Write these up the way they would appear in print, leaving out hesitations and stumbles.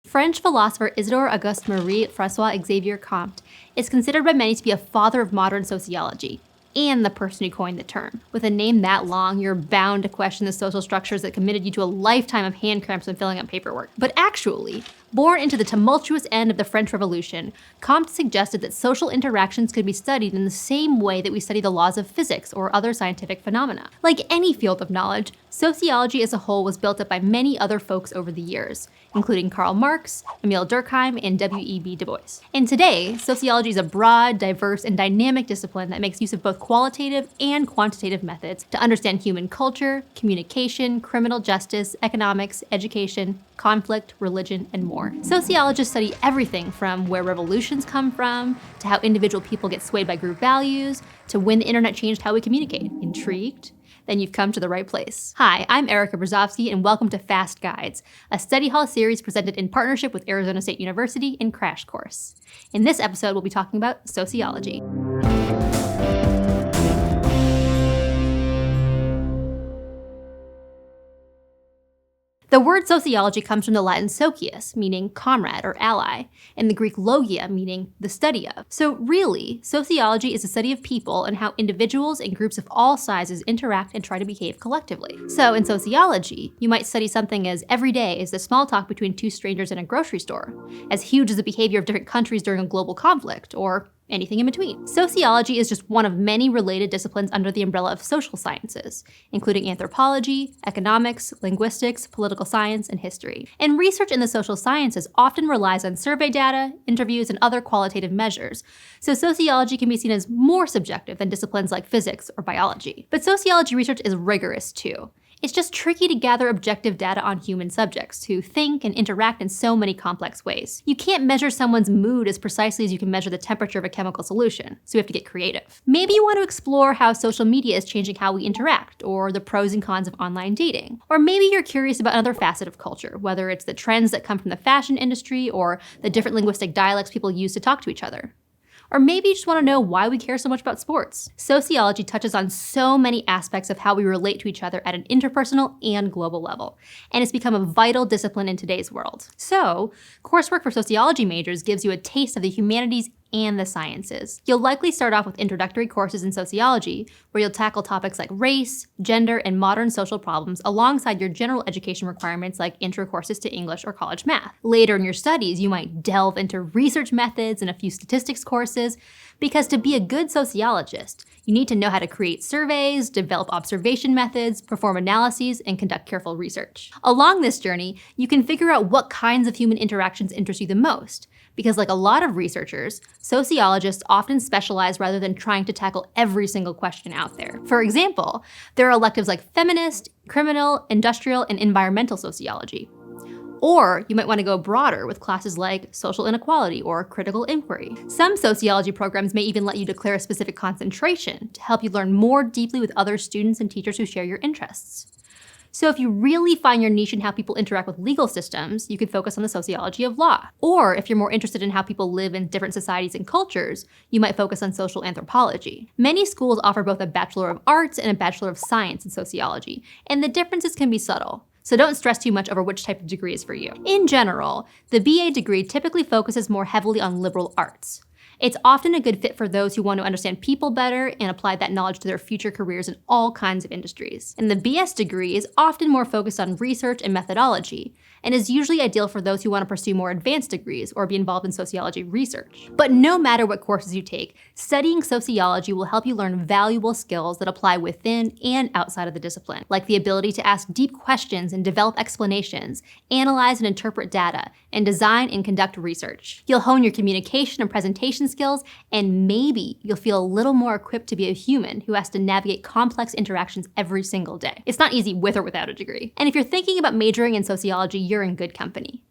French philosopher Isidore Auguste Marie François Xavier Comte is considered by many to be a father of modern sociology, and the person who coined the term. With a name that long, you're bound to question the social structures that committed you to a lifetime of hand cramps when filling out paperwork. But actually, born into the tumultuous end of the French Revolution, Comte suggested that social interactions could be studied in the same way that we study the laws of physics or other scientific phenomena. Like any field of knowledge, sociology as a whole was built up by many other folks over the years, including Karl Marx, Emile Durkheim, and W.E.B. Du Bois. And today, sociology is a broad, diverse, and dynamic discipline that makes use of both qualitative and quantitative methods to understand human culture, communication, criminal justice, economics, education, conflict, religion, and more. Sociologists study everything from where revolutions come from, to how individual people get swayed by group values, to when the internet changed how we communicate. Intrigued? Then you've come to the right place. Hi, I'm Erica Brzozowski, and welcome to Fast Guides, a study hall series presented in partnership with Arizona State University in Crash Course. In this episode, we'll be talking about sociology. The word sociology comes from the Latin socius, meaning comrade or ally, and the Greek logia, meaning the study of. So really, sociology is the study of people and how individuals and groups of all sizes interact and try to behave collectively. So in sociology, you might study something as everyday as the small talk between two strangers in a grocery store, as huge as the behavior of different countries during a global conflict, or anything in between. Sociology is just one of many related disciplines under the umbrella of social sciences, including anthropology, economics, linguistics, political science, and history. And research in the social sciences often relies on survey data, interviews, and other qualitative measures, so sociology can be seen as more subjective than disciplines like physics or biology. But sociology research is rigorous too. It's just tricky to gather objective data on human subjects who think and interact in so many complex ways. You can't measure someone's mood as precisely as you can measure the temperature of a chemical solution, so you have to get creative. Maybe you want to explore how social media is changing how we interact, or the pros and cons of online dating. Or maybe you're curious about another facet of culture, whether it's the trends that come from the fashion industry or the different linguistic dialects people use to talk to each other. Or maybe you just want to know why we care so much about sports. Sociology touches on so many aspects of how we relate to each other at an interpersonal and global level, and it's become a vital discipline in today's world. So, coursework for sociology majors gives you a taste of the humanities and the sciences. You'll likely start off with introductory courses in sociology, where you'll tackle topics like race, gender, and modern social problems alongside your general education requirements like intro courses to English or college math. Later in your studies, you might delve into research methods and a few statistics courses, because to be a good sociologist, you need to know how to create surveys, develop observation methods, perform analyses, and conduct careful research. Along this journey, you can figure out what kinds of human interactions interest you the most, because like a lot of researchers, sociologists often specialize rather than trying to tackle every single question out there. For example, there are electives like feminist, criminal, industrial, and environmental sociology. Or you might want to go broader with classes like social inequality or critical inquiry. Some sociology programs may even let you declare a specific concentration to help you learn more deeply with other students and teachers who share your interests. So if you really find your niche in how people interact with legal systems, you could focus on the sociology of law. Or if you're more interested in how people live in different societies and cultures, you might focus on social anthropology. Many schools offer both a Bachelor of Arts and a Bachelor of Science in sociology, and the differences can be subtle. So don't stress too much over which type of degree is for you. In general, the BA degree typically focuses more heavily on liberal arts. It's often a good fit for those who want to understand people better and apply that knowledge to their future careers in all kinds of industries. And the BS degree is often more focused on research and methodology, and is usually ideal for those who want to pursue more advanced degrees or be involved in sociology research. But no matter what courses you take, studying sociology will help you learn valuable skills that apply within and outside of the discipline, like the ability to ask deep questions and develop explanations, analyze and interpret data, and design and conduct research. You'll hone your communication and presentation skills, and maybe you'll feel a little more equipped to be a human who has to navigate complex interactions every single day. It's not easy with or without a degree. And if you're thinking about majoring in sociology, you're in good company.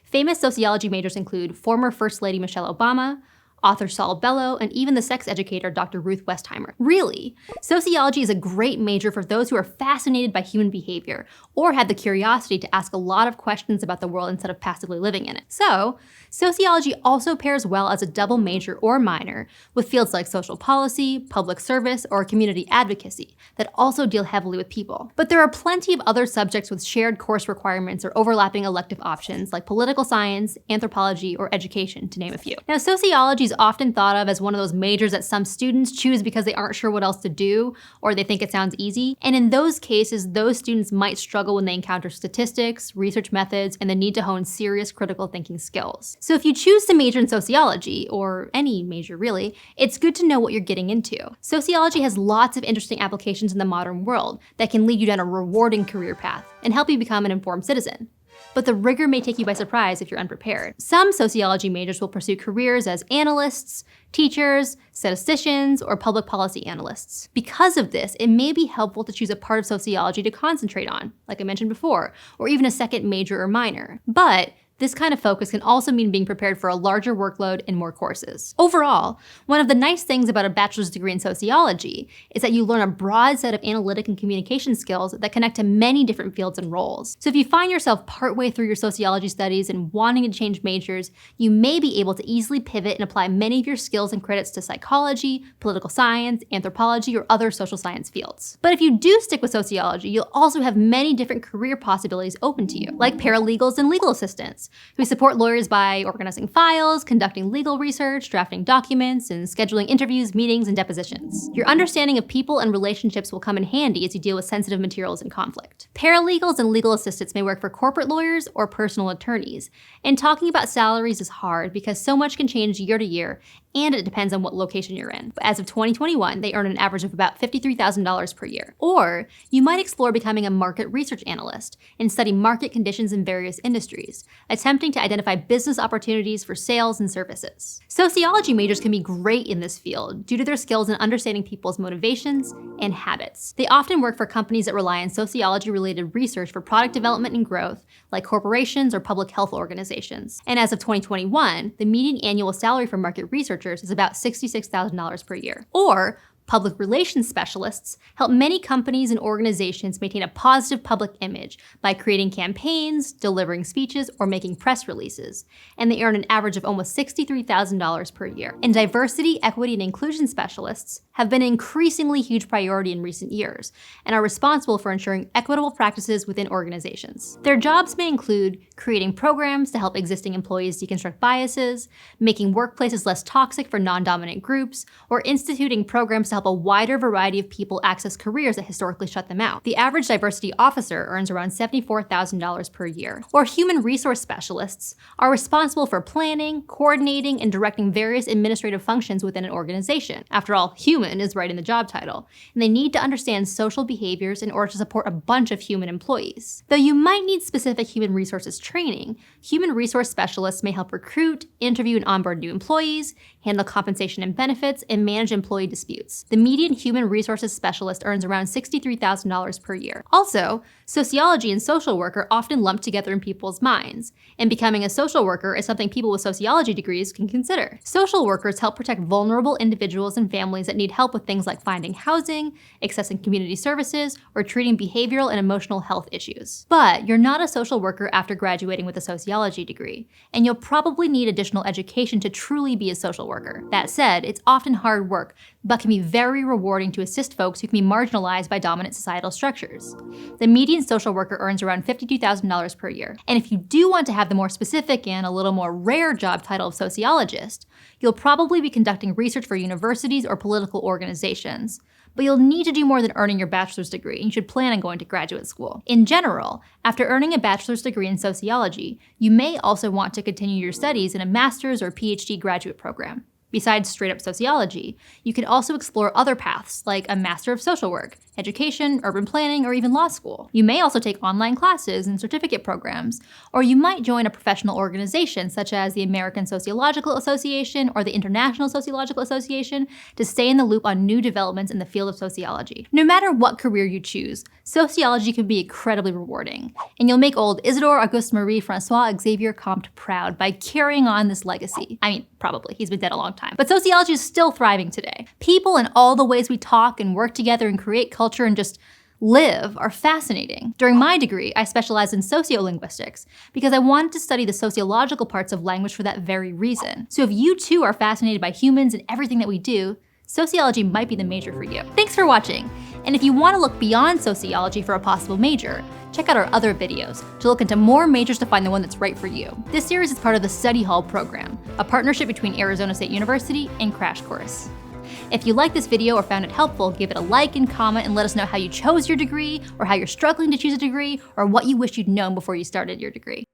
Famous sociology majors include former First Lady Michelle Obama, author Saul Bellow, and even the sex educator Dr. Ruth Westheimer. Really, sociology is a great major for those who are fascinated by human behavior or have the curiosity to ask a lot of questions about the world instead of passively living in it. So, sociology also pairs well as a double major or minor with fields like social policy, public service, or community advocacy that also deal heavily with people. But there are plenty of other subjects with shared course requirements or overlapping elective options like political science, anthropology, or education, to name a few. Now, sociology is often thought of as one of those majors that some students choose because they aren't sure what else to do or they think it sounds easy. And in those cases, those students might struggle when they encounter statistics, research methods, and the need to hone serious critical thinking skills. So if you choose to major in sociology, or any major really, it's good to know what you're getting into. Sociology has lots of interesting applications in the modern world that can lead you down a rewarding career path and help you become an informed citizen. But the rigor may take you by surprise if you're unprepared. Some sociology majors will pursue careers as analysts, teachers, statisticians, or public policy analysts. Because of this, it may be helpful to choose a part of sociology to concentrate on, like I mentioned before, or even a second major or minor. But this kind of focus can also mean being prepared for a larger workload and more courses. Overall, one of the nice things about a bachelor's degree in sociology is that you learn a broad set of analytic and communication skills that connect to many different fields and roles. So if you find yourself partway through your sociology studies and wanting to change majors, you may be able to easily pivot and apply many of your skills and credits to psychology, political science, anthropology, or other social science fields. But if you do stick with sociology, you'll also have many different career possibilities open to you, like paralegals and legal assistants, who support lawyers by organizing files, conducting legal research, drafting documents, and scheduling interviews, meetings, and depositions. Your understanding of people and relationships will come in handy as you deal with sensitive materials and conflict. Paralegals and legal assistants may work for corporate lawyers or personal attorneys, and talking about salaries is hard because so much can change year to year, and it depends on what location you're in. But as of 2021, they earn an average of about $53,000 per year. Or you might explore becoming a market research analyst and study market conditions in various industries, attempting to identify business opportunities for sales and services. Sociology majors can be great in this field due to their skills in understanding people's motivations and habits. They often work for companies that rely on sociology-related research for product development and growth, like corporations or public health organizations. And as of 2021, the median annual salary for market researchers is about $66,000 per year. Or public relations specialists help many companies and organizations maintain a positive public image by creating campaigns, delivering speeches, or making press releases. And they earn an average of almost $63,000 per year. And diversity, equity, and inclusion specialists have been an increasingly huge priority in recent years and are responsible for ensuring equitable practices within organizations. Their jobs may include creating programs to help existing employees deconstruct biases, making workplaces less toxic for non-dominant groups, or instituting programs to help a wider variety of people access careers that historically shut them out. The average diversity officer earns around $74,000 per year. Or human resource specialists are responsible for planning, coordinating, and directing various administrative functions within an organization. After all, human is right in the job title, and they need to understand social behaviors in order to support a bunch of human employees. Though you might need specific human resources training, human resource specialists may help recruit, interview, and onboard new employees, handle compensation and benefits, and manage employee disputes. The median human resources specialist earns around $63,000 per year. Also, sociology and social work are often lumped together in people's minds, and becoming a social worker is something people with sociology degrees can consider. Social workers help protect vulnerable individuals and families that need help with things like finding housing, accessing community services, or treating behavioral and emotional health issues. But you're not a social worker after graduating with a sociology degree, and you'll probably need additional education to truly be a social worker. That said, it's often hard work, but can be very rewarding to assist folks who can be marginalized by dominant societal structures. The median social worker earns around $52,000 per year. And if you do want to have the more specific and a little more rare job title of sociologist, you'll probably be conducting research for universities or political organizations. But you'll need to do more than earning your bachelor's degree, and you should plan on going to graduate school. In general, after earning a bachelor's degree in sociology, you may also want to continue your studies in a master's or PhD graduate program. Besides straight-up sociology, you can also explore other paths like a Master of Social Work, education, urban planning, or even law school. You may also take online classes and certificate programs, or you might join a professional organization such as the American Sociological Association or the International Sociological Association to stay in the loop on new developments in the field of sociology. No matter what career you choose, sociology can be incredibly rewarding, and you'll make old Isidore Auguste Marie Francois Xavier Comte proud by carrying on this legacy. I mean, probably, he's been dead a long time. But sociology is still thriving today. People and all the ways we talk and work together and create culture and just live are fascinating. During my degree, I specialized in sociolinguistics because I wanted to study the sociological parts of language for that very reason. So if you too are fascinated by humans and everything that we do, sociology might be the major for you. Thanks for watching. And if you want to look beyond sociology for a possible major, check out our other videos to look into more majors to find the one that's right for you. This series is part of the Study Hall program, a partnership between Arizona State University and Crash Course. If you liked this video or found it helpful, give it a like and comment and let us know how you chose your degree, or how you're struggling to choose a degree, or what you wish you'd known before you started your degree.